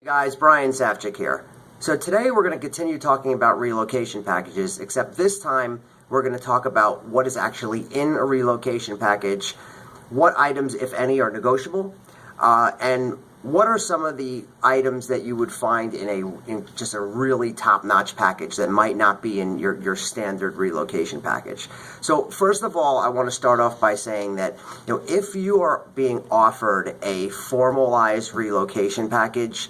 Guys, Brian Savchik here. So today we're going to continue talking about relocation packages, except this time we're going to talk about what is actually in a relocation package, what items, if any, are negotiable, and what are some of the items that you would find in just a really top-notch package that might not be in your standard relocation package. So first of all, I want to start off by saying that if you are being offered a formalized relocation package,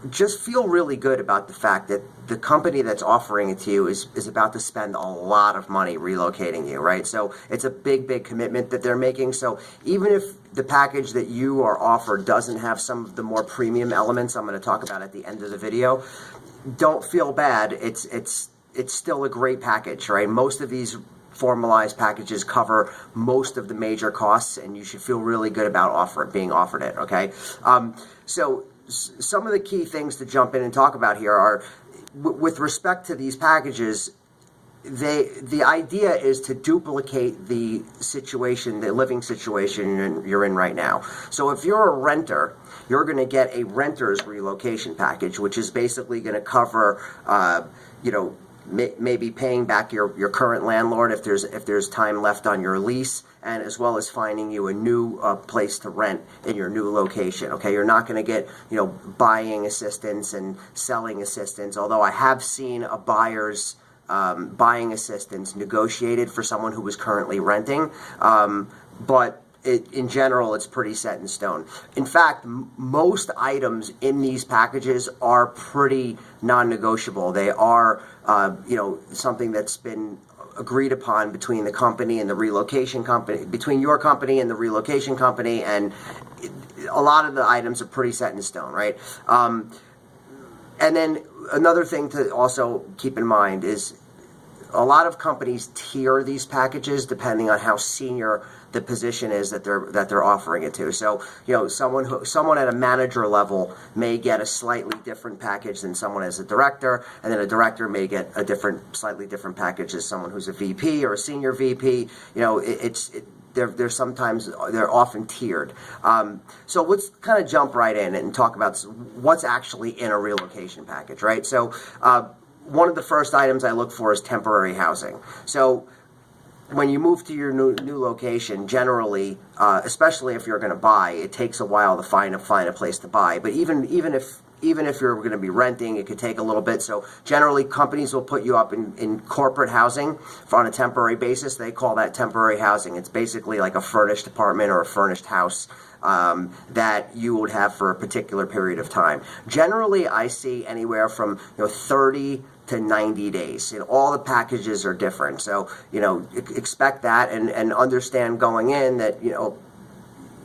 just feel really good about the fact that the company that's offering it to you is about to spend a lot of money relocating you, right? So it's a big commitment that they're making. So even if the package that you are offered doesn't have some of the more premium elements I'm going to talk about at the end of the video, don't feel bad. It's still a great package, right? Most of these formalized packages cover most of the major costs, and you should feel really good about being offered it, okay? So some of the key things to jump in and talk about here are, with respect to these packages, the idea is to duplicate the situation, the living situation you're in right now. So if you're a renter, you're going to get a renter's relocation package, which is basically going to cover, maybe paying back your current landlord if there's time left on your lease, and as well as finding you a new place to rent in your new location. Okay, you're not going to get buying assistance and selling assistance, although I have seen a buyer's buying assistance negotiated for someone who was currently renting, but in general, it's pretty set in stone. In fact, most items in these packages are pretty non-negotiable. They are, something that's been agreed upon between the company and the relocation company, between your company and the relocation company, and a lot of the items are pretty set in stone, right? And then another thing to also keep in mind is a lot of companies tier these packages depending on how senior the position is that they're offering it to. So, someone at a manager level may get a slightly different package than someone as a director, and then a director may get a slightly different package as someone who's a VP or a senior VP. They're often tiered. So let's kind of jump right in and talk about what's actually in a relocation package, right? So one of the first items I look for is temporary housing. So when you move to your new location, generally, especially if you're going to buy, it takes a while to find a place to buy. But even if you're going to be renting, it could take a little bit. So generally, companies will put you up in corporate housing on a temporary basis. They call that temporary housing. It's basically like a furnished apartment or a furnished house that you would have for a particular period of time. Generally, I see anywhere from 30 to 90 days. All the packages are different. So, expect that and understand going in that,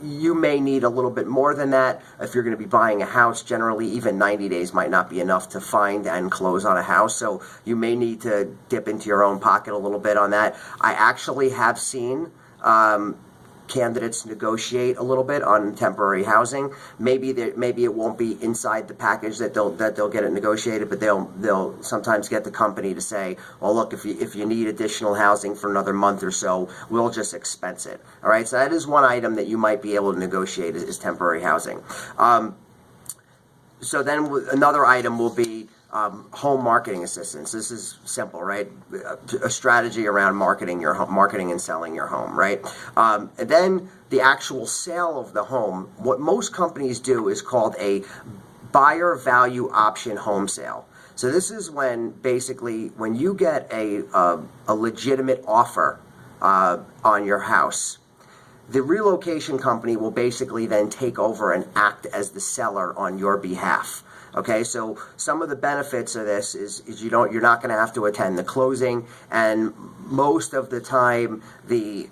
you may need a little bit more than that. If you're going to be buying a house, generally even 90 days might not be enough to find and close on a house. So you may need to dip into your own pocket a little bit on that. I actually have seen candidates negotiate a little bit on temporary housing. Maybe it won't be inside the package that they'll get it negotiated, but they'll sometimes get the company to say, well, look, if you need additional housing for another month or so, we'll just expense it. All right, so that is one item that you might be able to negotiate is temporary housing. So then another item will be home marketing assistance. This is simple, right? A strategy around marketing and selling your home, right? And then the actual sale of the home. What most companies do is called a buyer value option home sale. So this is when you get a legitimate offer on your house, the relocation company will basically then take over and act as the seller on your behalf. Okay, so some of the benefits of this is you're not going to have to attend the closing, and most of the time the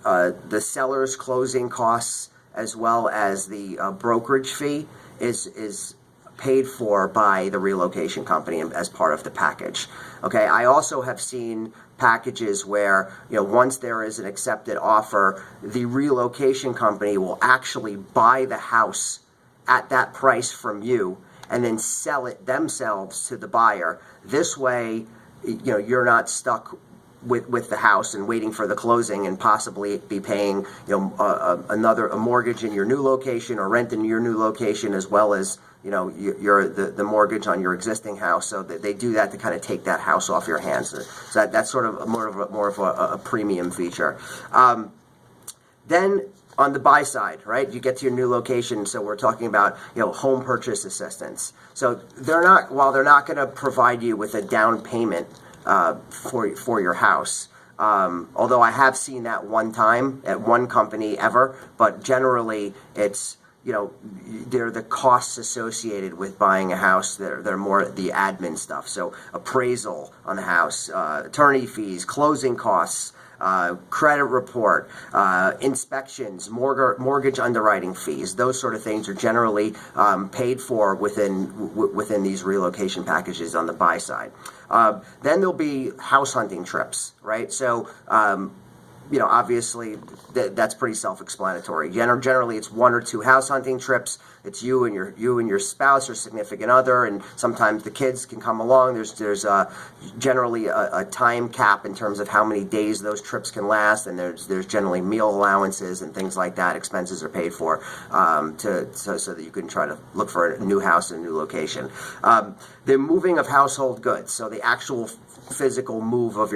seller's closing costs as well as the brokerage fee is paid for by the relocation company as part of the package. Okay, I also have seen packages where once there is an accepted offer, the relocation company will actually buy the house at that price from you and then sell it themselves to the buyer. This way, you're not stuck with the house and waiting for the closing and possibly be paying a mortgage in your new location or rent in your new location, as well as your the mortgage on your existing house. So they do that to kind of take that house off your hands. So that's sort of more of a premium feature. Then on the buy side, right, you get to your new location. So we're talking about home purchase assistance. So while they're not going to provide you with a down payment for your house. Although I have seen that one time at one company ever, but generally it's they're the costs associated with buying a house. They're more the admin stuff. So appraisal on the house, attorney fees, closing costs, credit report, inspections, mortgage underwriting fees. Those sort of things are generally paid for within these relocation packages on the buy side. Then there'll be house hunting trips, right? So obviously that's pretty self-explanatory. Generally, it's 1 or 2 house hunting trips. It's you and your spouse or significant other, and sometimes the kids can come along. There's generally a time cap in terms of how many days those trips can last, and there's generally meal allowances and things like that. Expenses are paid for so that you can try to look for a new house and a new location. The moving of household goods, so the actual physical move of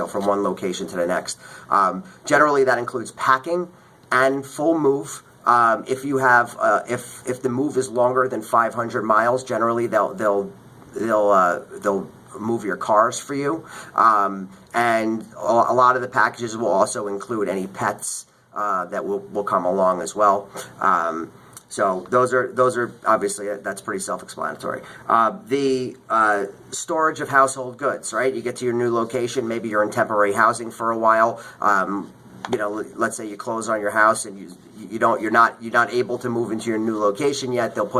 from one location to the next. Generally, that includes packing and full move. If you have, if the move is longer than 500 miles, generally they'll move your cars for you. And a lot of the packages will also include any pets that will come along as well. So those are obviously, that's pretty self-explanatory. The storage of household goods, right? You get to your new location, maybe you're in temporary housing for a while. Let's say you close on your house and you're not able to move into your new location yet. They'll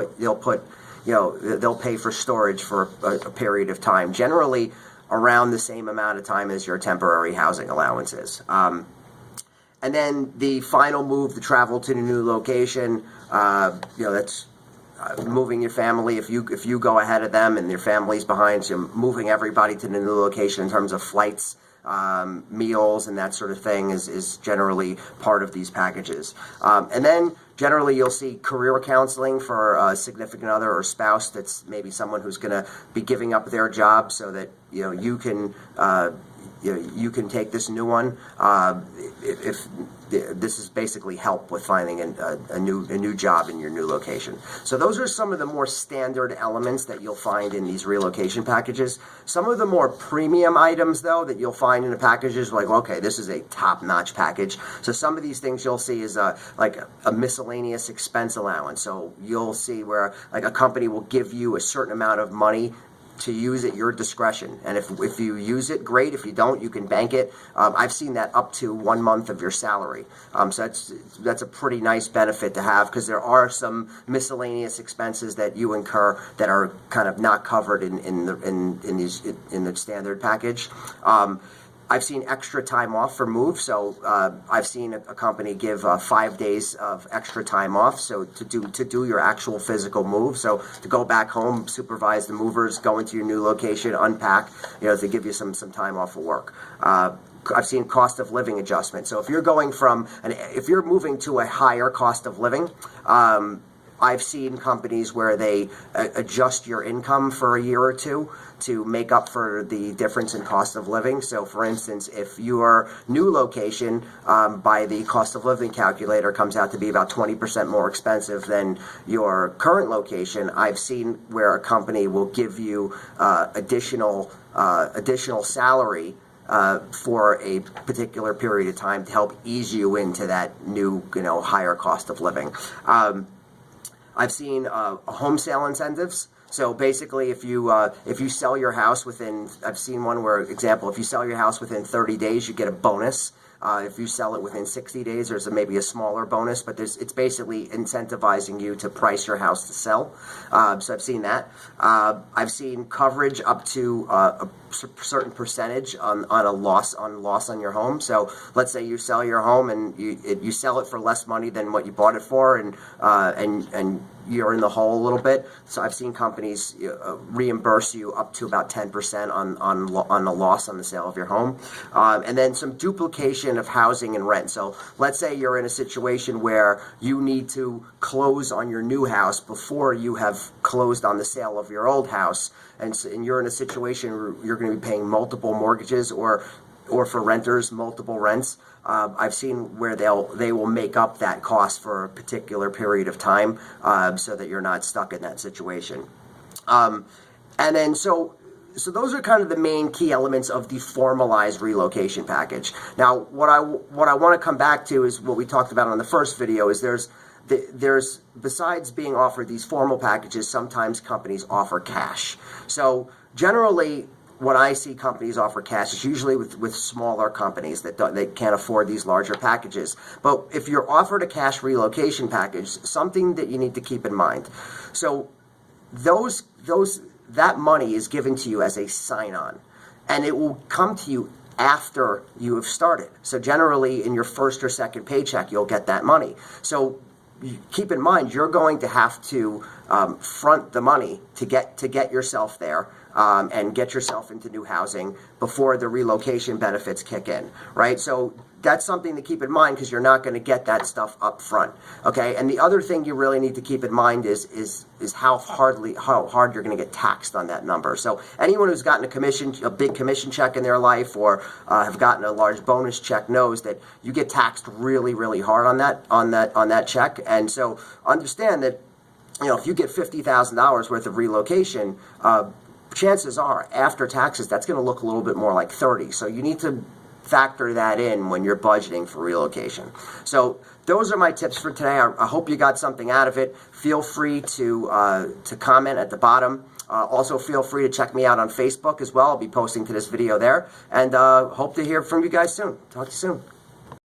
pay for storage for a period of time, generally around the same amount of time as your temporary housing allowances. And then the final move, the travel to the new location, that's moving your family. If you go ahead of them and your family's behind, so moving everybody to the new location in terms of flights, meals, and that sort of thing is generally part of these packages. And then generally you'll see career counseling for a significant other or spouse. That's maybe someone who's going to be giving up their job so that you can take this new one. If this is basically help with finding a new job in your new location. So those are some of the more standard elements that you'll find in these relocation packages. Some of the more premium items, though, that you'll find in the packages, like, okay, this is a top-notch package. So some of these things you'll see is like a miscellaneous expense allowance. So you'll see where like a company will give you a certain amount of money to use at your discretion, and if you use it, great. If you don't, you can bank it. I've seen that up to 1 month of your salary. So that's a pretty nice benefit to have, because there are some miscellaneous expenses that you incur that are kind of not covered in the standard package. I've seen extra time off for move, so I've seen a company give 5 days of extra time off, so to do your actual physical move, so to go back home, supervise the movers, go into your new location, unpack, to give you some time off of work. I've seen cost of living adjustment. So if you're moving to a higher cost of living, I've seen companies where they adjust your income for a year or two to make up for the difference in cost of living. So, for instance, if your new location by the cost of living calculator comes out to be about 20% more expensive than your current location, I've seen where a company will give you additional salary for a particular period of time to help ease you into that new, higher cost of living. I've seen home sale incentives. So basically, if you sell your house within, I've seen one where, example, if you sell your house within 30 days, you get a bonus. If you sell it within 60 days, there's maybe a smaller bonus, but it's basically incentivizing you to price your house to sell. So I've seen that. I've seen coverage up to a certain percentage on loss on your home. So let's say you sell your home and you sell it for less money than what you bought it for, and you're in the hole a little bit. So I've seen companies reimburse you up to about 10% on the loss on the sale of your home. And then some duplication of housing and rent. So let's say you're in a situation where you need to close on your new house before you have closed on the sale of your old house, and you're in a situation where you're going to be paying multiple mortgages, or for renters, multiple rents. I've seen where they will make up that cost for a particular period of time, so that you're not stuck in that situation. And then so those are kind of the main key elements of the formalized relocation package. Now, what I want to come back to is what we talked about on the first video. Is there's besides being offered these formal packages, sometimes companies offer cash. So generally, when I see companies offer cash, it's usually with smaller companies that they can't afford these larger packages. But if you're offered a cash relocation package, something that you need to keep in mind. So that money is given to you as a sign-on, and it will come to you after you have started. So generally, in your first or second paycheck, you'll get that money. So keep in mind, you're going to have to front the money to get yourself there, and get yourself into new housing before the relocation benefits kick in, right? So that's something to keep in mind, because you're not going to get that stuff up front, okay? And the other thing you really need to keep in mind is how hard you're going to get taxed on that number. So anyone who's gotten a big commission check in their life, or have gotten a large bonus check, knows that you get taxed really, really hard on that check. And so understand that, if you get $50,000 worth of relocation, chances are, after taxes, that's going to look a little bit more like 30. So you need to factor that in when you're budgeting for relocation. So those are my tips for today. I hope you got something out of it. Feel free to comment at the bottom. Also, feel free to check me out on Facebook as well. I'll be posting to this video there. And hope to hear from you guys soon. Talk to you soon.